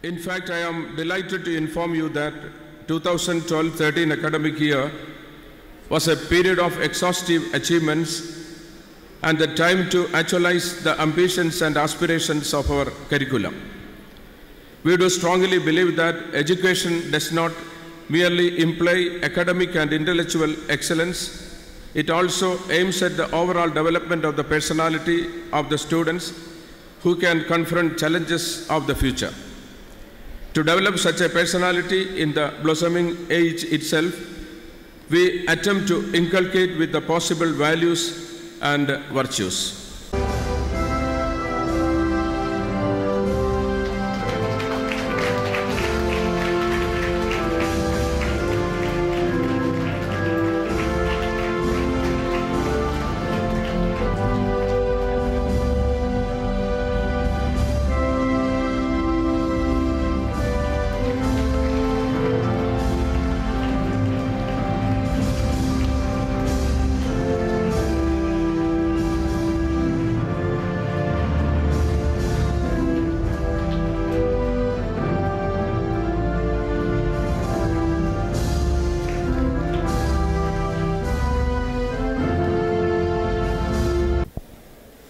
In fact, I am delighted to inform you that 2012-13 academic year was a period of exhaustive achievements and the time to actualize the ambitions and aspirations of our curriculum. We do strongly believe that education does not merely imply academic and intellectual excellence, it also aims at the overall development of the personality of the students who can confront challenges of the future. To develop such a personality in the blossoming age itself, we attempt to inculcate with the possible values and virtues.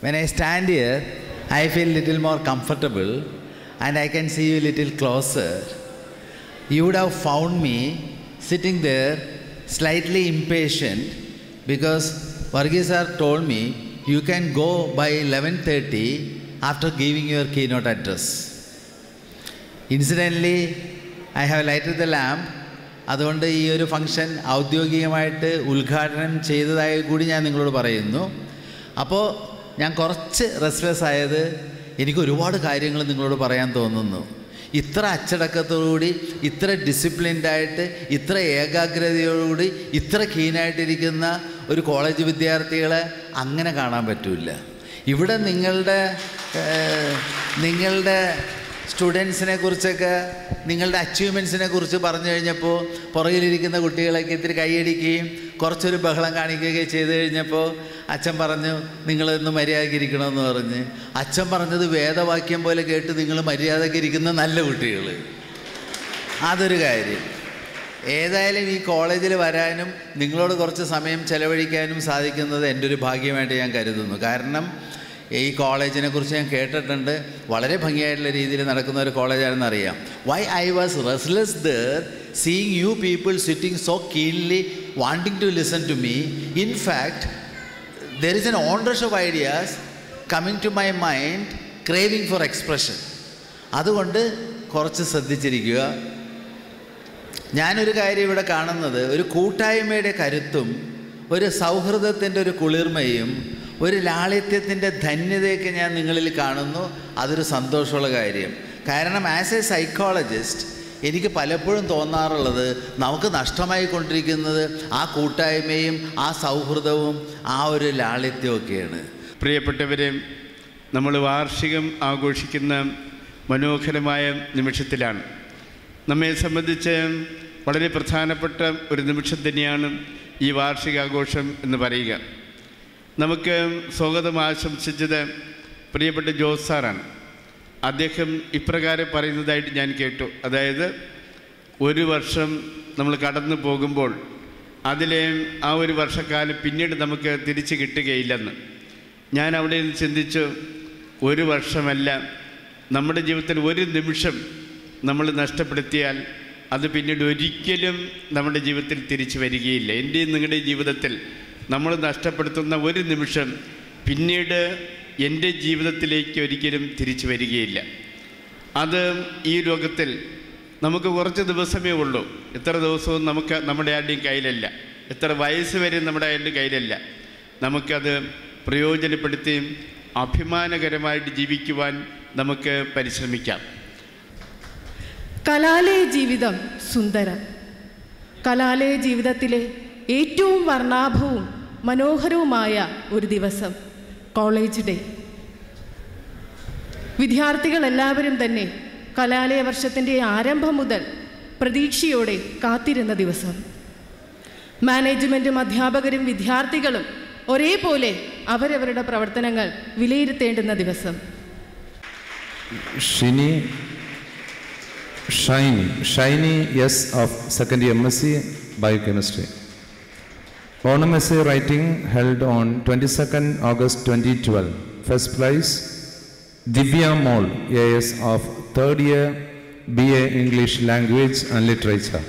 When I stand here, I feel a little more comfortable and I can see you a little closer. You would have found me sitting there slightly impatient because Varghese sir told me you can go by 11:30 after giving your keynote address. Incidentally, I have lighted the lamp. അതുകൊണ്ട് ഈ ഒരു function ഔദ്യോഗികമായിട്ട് ഉദ്ഘാടനം ചെയ്തതായി കൂടി ഞാൻ നിങ്ങളോട് പറയുന്നു. അപ്പോൾ ഞാൻ കുറച്ച് റെസ്റ്റ്ലെസ് ആയത് എനിക്ക് ഒരുപാട് കാര്യങ്ങൾ നിങ്ങളോട് പറയാൻ തോന്നുന്നു. ഇത്ര അച്ചടക്കത്തോടുകൂടി, ഇത്ര ഡിസിപ്ലിൻഡായിട്ട്, ഇത്ര ഏകാഗ്രതയോടുകൂടി, ഇത്ര കീനായിട്ടിരിക്കുന്ന ഒരു കോളേജ് വിദ്യാർത്ഥികളെ അങ്ങനെ കാണാൻ പറ്റില്ല. ഇവിടെ നിങ്ങളുടെ സ്റ്റുഡൻസിനെ കുറിച്ചൊക്കെ, നിങ്ങളുടെ അച്ചീവ്മെൻറ്റ്സിനെ കുറിച്ച് പറഞ്ഞു കഴിഞ്ഞപ്പോൾ പുറകിലിരിക്കുന്ന കുട്ടികളൊക്കെ ഇത്തിരി കൈയടിക്കുകയും കുറച്ചൊരു ബഹളം കാണിക്കുകയും ചെയ്തു കഴിഞ്ഞപ്പോൾ അച്ഛൻ പറഞ്ഞു നിങ്ങളിന്ന് മര്യാദയ്ക്ക് ഇരിക്കണമെന്ന് പറഞ്ഞ്. അച്ഛൻ പറഞ്ഞത് വേദവാക്യം പോലെ കേട്ട് നിങ്ങൾ മര്യാദയ്ക്ക് ഇരിക്കുന്ന നല്ല കുട്ടികൾ. അതൊരു കാര്യം. ഏതായാലും ഈ കോളേജിൽ വരാനും നിങ്ങളോട് കുറച്ച് സമയം ചെലവഴിക്കാനും സാധിക്കുന്നത് എൻ്റെ ഒരു ഭാഗ്യമായിട്ട് ഞാൻ കരുതുന്നു. കാരണം ഈ കോളേജിനെ കുറിച്ച് ഞാൻ കേട്ടിട്ടുണ്ട്, വളരെ ഭംഗിയായിട്ടുള്ള രീതിയിൽ നടക്കുന്ന ഒരു കോളേജാണെന്ന് അറിയാം. Why I was restless there seeing you people sitting so keenly wanting to listen to me. In fact there is an onrush of ideas coming to my mind, craving for expression. അതുകൊണ്ട് കുറച്ച് ശ്രദ്ധിച്ചിരിക്കുക. ഞാനൊരു കാര്യം ഇവിടെ കാണുന്നത്, ഒരു കൂട്ടായ്മയുടെ കരുത്തും ഒരു സൗഹൃദത്തിൻ്റെ ഒരു കുളിർമയും ഒരു ലാളിത്യത്തിൻ്റെ ധന്യതയൊക്കെ ഞാൻ നിങ്ങളിൽ കാണുന്നു. അതൊരു സന്തോഷമുള്ള കാര്യം. കാരണം ആസ് എ സൈക്കോളജിസ്റ്റ് എനിക്ക് പലപ്പോഴും തോന്നാറുള്ളത് നമുക്ക് നഷ്ടമായിക്കൊണ്ടിരിക്കുന്നത് ആ കൂട്ടായ്മയും ആ സൗഹൃദവും ആ ഒരു ലാളിത്യമൊക്കെയാണ്. പ്രിയപ്പെട്ടവരെ, നമ്മൾ വാർഷികം ആഘോഷിക്കുന്ന മനോഹരമായ നിമിഷത്തിലാണ്. നമ്മെ സംബന്ധിച്ച് വളരെ പ്രധാനപ്പെട്ട ഒരു നിമിഷം തന്നെയാണ് ഈ വാർഷികാഘോഷം എന്ന് പറയുക. നമുക്ക് സ്വാഗതം ആശംസിച്ചത് പ്രിയപ്പെട്ട ജോസ് സാറാണ്. അദ്ദേഹം ഇപ്രകാരം പറയുന്നതായിട്ട് ഞാൻ കേട്ടു. അതായത് ഒരു വർഷം നമ്മൾ കടന്നു പോകുമ്പോൾ അതിലെ ആ ഒരു വർഷക്കാലം പിന്നീട് നമുക്ക് തിരിച്ച് കിട്ടുകയില്ലെന്ന്. ഞാൻ അവിടെ നിന്ന് ചിന്തിച്ചു, ഒരു വർഷമല്ല, നമ്മുടെ ജീവിതത്തിൽ ഒരു നിമിഷം നമ്മൾ നഷ്ടപ്പെടുത്തിയാൽ അത് പിന്നീട് ഒരിക്കലും നമ്മുടെ ജീവിതത്തിൽ തിരിച്ചു വരികയില്ല. എൻ്റെയും നിങ്ങളുടെ ജീവിതത്തിൽ നമ്മൾ നഷ്ടപ്പെടുത്തുന്ന ഒരു നിമിഷം പിന്നീട് എൻ്റെ ജീവിതത്തിലേക്ക് ഒരിക്കലും തിരിച്ചു വരികയില്ല. അത് ഈ ലോകത്തിൽ നമുക്ക് കുറച്ച് ദിവസമേ ഉള്ളൂ. എത്ര ദിവസവും നമുക്ക് നമ്മുടെ ആരുടെയും കയ്യിലല്ല, എത്ര വയസ്സ് വരെ നമ്മുടെ ആരുടെയും കയ്യിലല്ല. നമുക്കത് പ്രയോജനപ്പെടുത്തിയും അഭിമാനകരമായിട്ട് ജീവിക്കുവാൻ നമുക്ക് പരിശ്രമിക്കാം. കലാലയ ജീവിതം സുന്ദരം. കലാലയ ജീവിതത്തിലെ ഏറ്റവും വർണ്ണാഭവും മനോഹരവുമായ ഒരു ദിവസം കോളേജ് ഡേ. വിദ്യാർത്ഥികളെല്ലാവരും തന്നെ കലാലയ വർഷത്തിൻ്റെ ആരംഭം മുതൽ പ്രതീക്ഷയോടെ കാത്തിരുന്ന ദിവസം. മാനേജ്മെൻറ്റും അധ്യാപകരും വിദ്യാർത്ഥികളും ഒരേപോലെ അവരവരുടെ പ്രവർത്തനങ്ങൾ വിലയിരുത്തേണ്ടുന്ന ദിവസം. Shini, Shiny S of second year MSc Biochemistry. Onam essay writing held on 22nd August 2012. First prize Divya Mol AS of third year BA English Language and Literature.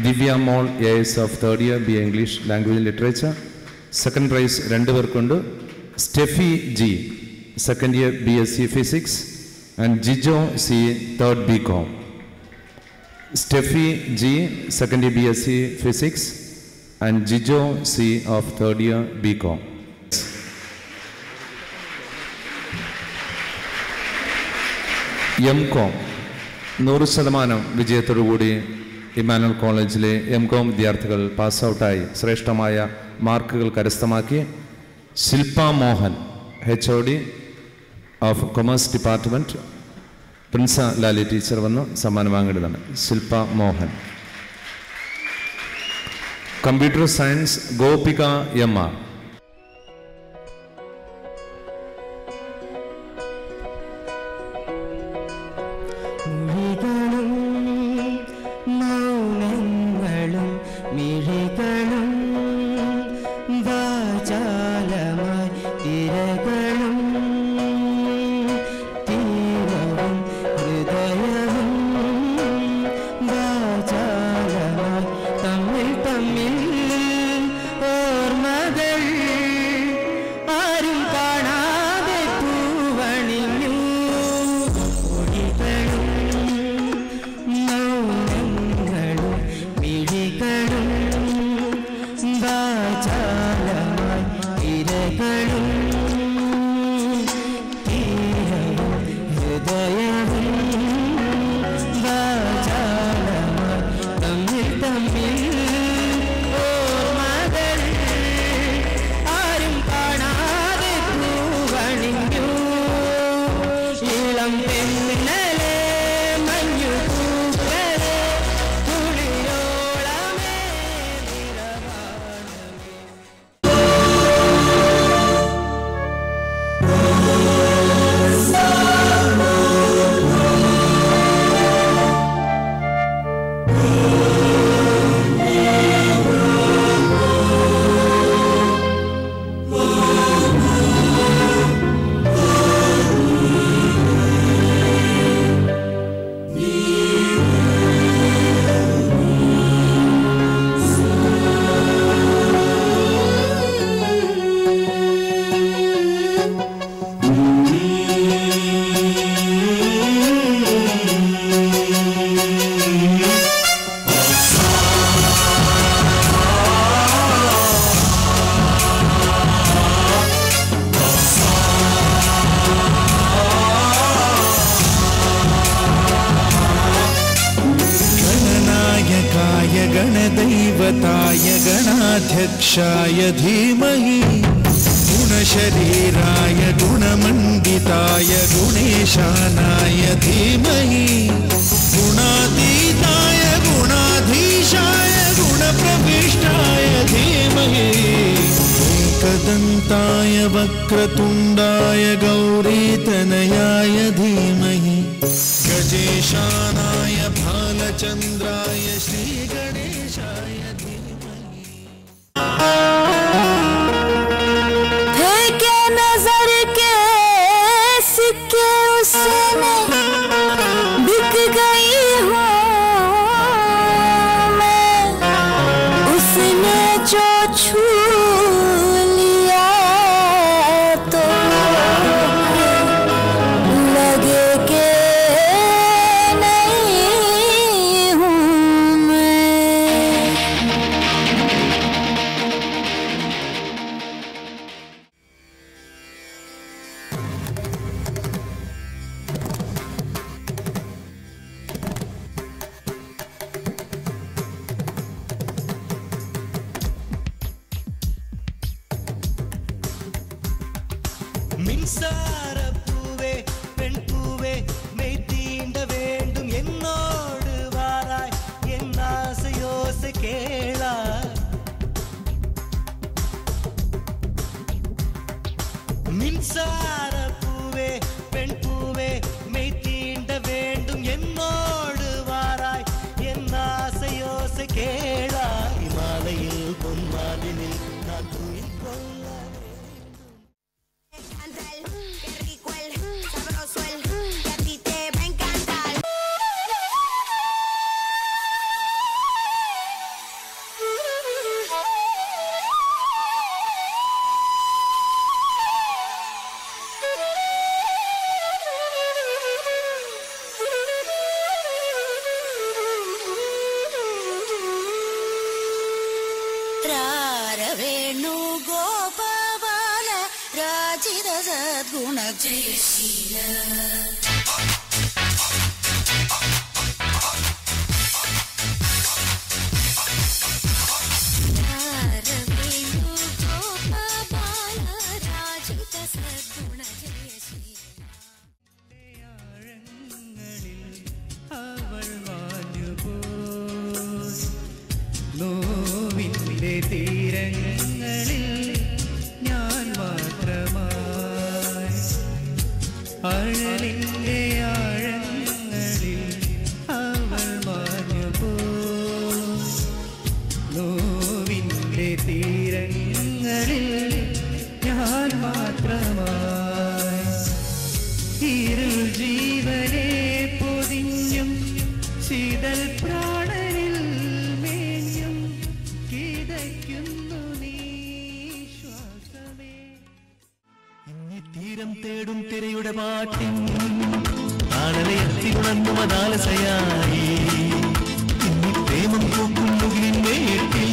Divya Mol AS of third year BA English Language and Literature. Second prize rendu perkundu Steffi G second year BSc Physics and Jijo C third BCom. Steffi G second year BSc Physics and Jijo C of third year BCom. MCom 100% വിജയത്തോടുകൂടി Emmanuel കോളേജിലെ MCom വിദ്യാർത്ഥികൾ pass ഔട്ടായി ശ്രേഷ്ഠമായ മാർക്കുകൾ കരസ്ഥമാക്കി Shilpa Mohan HOD of commerce department Prinsa Lali teacher വന്ന് സമ്മാനം വാങ്ങേണ്ടതാണ്. Shilpa Mohan. Computer science Gopika MR. गणदैवताय गणाध्यक्षाय धीमहि गुणशरीराय गुणमण्डिताय गुणेशानाय धीमहि गुणातीताय गुणाधीशाय गुणप्रविष्टाय धीमहि एकदन्ताय वक्रतुण्डाय गौरीतनयाय धीमहि गजेशानाय भालचन्द्राय श्रीगणेशाय धीमहि। फेंके नजर के सिक्के उसने बिक गई हूँ मैं, उसने जो छू लिया तो लगे के नहीं हूँ मैं। மின்சாரப்பூவே பெண் பூவே மெய் தீண்ட வேண்டும் என்னோடு வாராய் என் ஆசையோசை கேளாய். மின்சாரப்பூவே பெண் பூவே மெய் தீண்ட வேண்டும் என்னோடு സദ്ഗുണ ജയശീല നോവിൻ്റെ തീരങ്ങളിൽ ഞാൻ മാത്രമായി അഴലിൻ്റെ ആഴങ്ങളിൽ അവൾ മാഞ്ഞുപോയി നോവിൻ്റെ തീരങ്ങളിൽ ഞാൻ മാത്രമായി ഇരുൾ ജീവനെ പൊതിഞ്ഞും ശീതൽ പ്രാണനിൽ മേഞ്ഞും കിതയ്ക്കുന്നു നീ ശ്വാസമേ ഇനി തീരം തേടും തിരയുടെ പാട്ടിൻ താളലയത്തി ഉണർന്നു മതാലസയായി ഇനി പ്രേമം പൂക്കുന്നു വീട്ടിൽ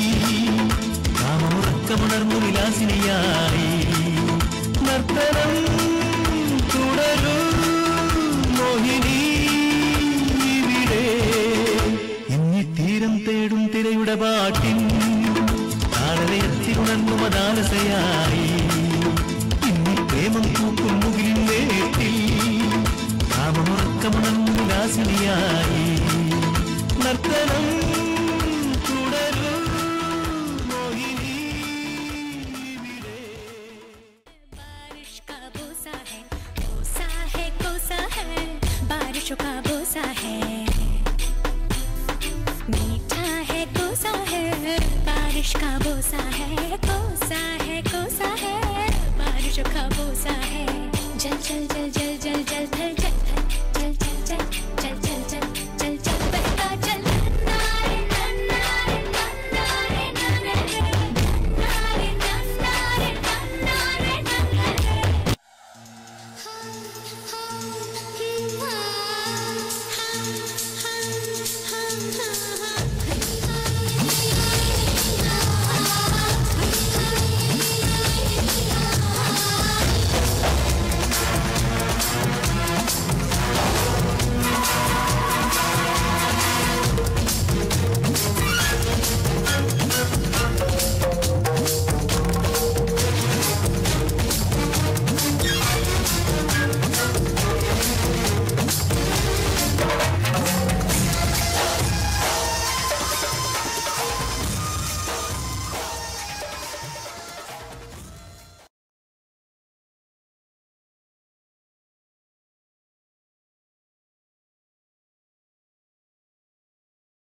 കാമമുറക്കമുണർന്നു വിലാസിനിയായി നർത്തനം തുടരൂ മോഹിനി ഇവിടെ ഇനി തീരം തേടും തിരയുടെ പാട്ടിൻ താളലയത്തി ഉണർന്നു മതാലസയായി ഇനി പ്രേമം പൂക്കും മുകിലിൻ വേട്ടിൽ കാമമുറക്കമുണർന്നു വിലാസിനിയായി നർത്തനം തുടരൂ മോഹിനി ഇവിടെ बारिश का बोसा है कोसा है कोसा है बारिशों का बोसा है मीठा है कोसा है बारिश का बोसा है कोसा है बारिशों का बोसा है